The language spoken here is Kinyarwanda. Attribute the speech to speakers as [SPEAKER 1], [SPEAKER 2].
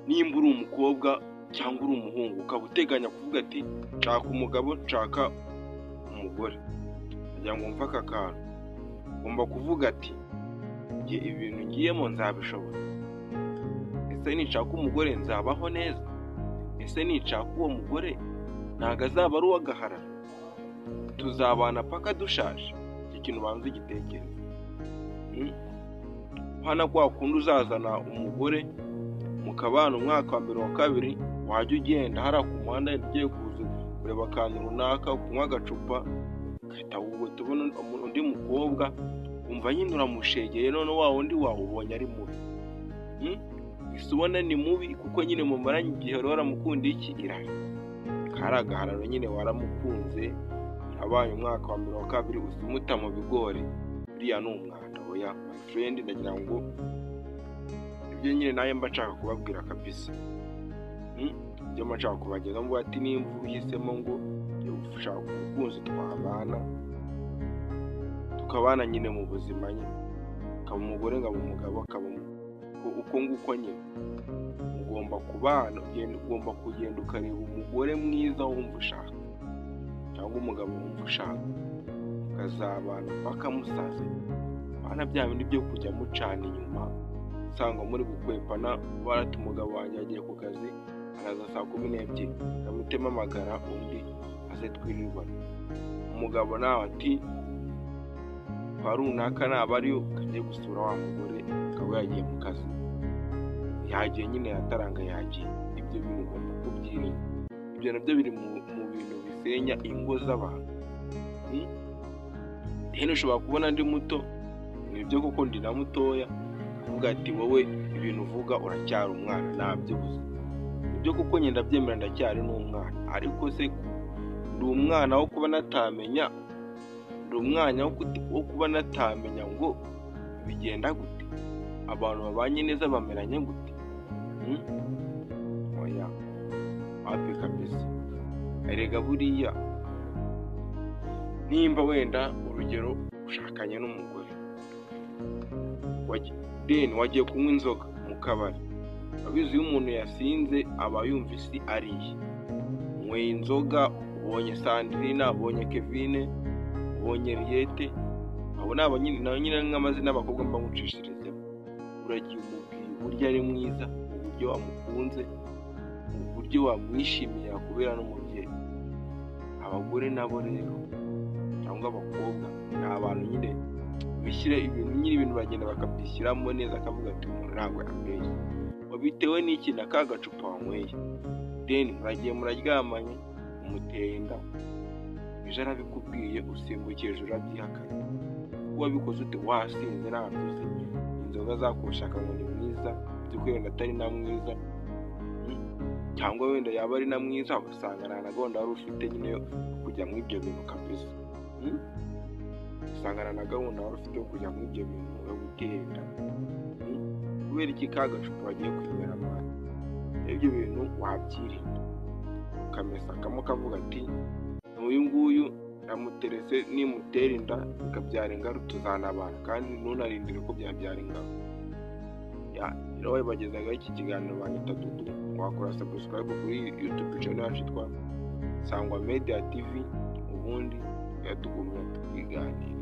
[SPEAKER 1] nimba uri umukobwa cyangwa uri umuhungu ukaba uteganya kuvuga ati nshaka umugabo nshaka umugore, kugira ngo mve aka kantu ugomba kuvuga ati njye ibintu ngiyemo nzabishobora. Ese ninshaka umugore nzabaho neza? Ese ninshaka uwo mugore ntago azaba ari uw'agahararo, tuzabana paka dushaje? Icyo kintu ubanza igitekerezo. Hana kwa kundi uzazana umugore mukabana umwaka wa mbere wa kabiri, wajya ugenda hariya ku muhanda ugiye kuza kureba akantu runaka, kunywa agacupa, ugahita tubona undi mukobwa umva nyine uramushegeye, none wa wundi wawubonye ari mubi. Ese ubona ni mubi kuko nyine mumaranye igihe waramukunda iki irari, kari agahararo nyine waramukunze, abaye umwaka wa mbere wa kabiri usumuta mu bigori, buriya ni umwanda. Oya my friend, ndagira ngo ibyo nyine nawe mba nshaka kubabwira kabisa. Ibyo mba nshaka kubageza mvuga ati nimba uhisemo ngo ushaka umukunzi tukabana nyine mu buzima nyine, ukaba umugore ngaba umugabo akaba uko nguko nyine ugomba kubana, ugomba kugenda ukareba umugore mwiza wumva ushaka cyangwa umugabo wumva ushaka, ukazabana paka musaze. Bana bya bindi byo kujya mucana inyuma usanga muri gukwepana, barata umugabo wanjye yagiye ku kazi araza saa 12 akamutema amagara undi aze twirirwana. Umugabo nawe ati kwa runaka naba ariyo kagiye gusura wa mugore akaba yagiye mu kazi, yagiye nyine yataranga yagiye. Ibyo bintu ugomba kubyirinda, ibyo nabyo biri mu bintu bisenya ingo z'abantu. Rero ushobora kubona ndi muto, nibyo koko ndi na mutoya, uvuga ati wowe ibintu uvuga uracyari umwana, nabyo gusa ibyo kuko nyenda ndabyemera ndacyari n'umwana, ariko se ndi umwana wo kuba natamenya, ndi umwanya wo kuba natamenya ngo bigenda gute, abantu babanye neza bameranye gute? Oya wapi kabisa. Erega buriya nimba wenda urugero ushakanye n'umugore wagiye kunywa inzoga mu kabari, abizi iyo umuntu yasinze aba yumva isi ariye. Unyweye inzoga, ubonye Sandrine, ubonye Kevine, ubonye Riette, abo nabo nyine nk'amazina y'abakobwa mba mucishirizeho. Uragiye umubwiye uburyo ari mwiza, uburyo wamukunze, uburyo wamwishimiye kubera n'umubyeyi. Abagore nabo rero cyangwa abakobwa ni abantu nyine bishyira ibintu bagenda bakabyishyiramo neza, akavuga ati umuntu ntabwo yambeshye, wabitewe n'iki na ka gacupa wanyweye. Then muragiye muraryamanye umuteye inda, ejo arabikubwiye usimbukiye hejuru urabyihakanye. Wabikoze ute? Wasinze ntavuze, inzoga zakushaka ngo ni mwiza, by'uko wenda atari na mwiza, cyangwa wenda yaba ari na mwiza usanga nta na gahunda wari ufite nyine yo kujya mu ibyo bintu kabisa. Usanga na gahunda wari ufite yo kujya mu ibyo bintu yo gutera, kubera iki ka gacupa wagiye kwimera amata. Ibyo bintu wabyirinda, ukamesa kamwe kavuga ati n'uyu nguyu namuterese, nimutera inda bikabyara ingaru tuzanabana, kandi ntunarindire ko byabyara ingaru. Rero wabagezaga iki kiganiro banyita Dudu, wakora subscribe kuri YouTube channel yacu yitwa Sangwa Media TV, ubundi yatugumya tukiganira.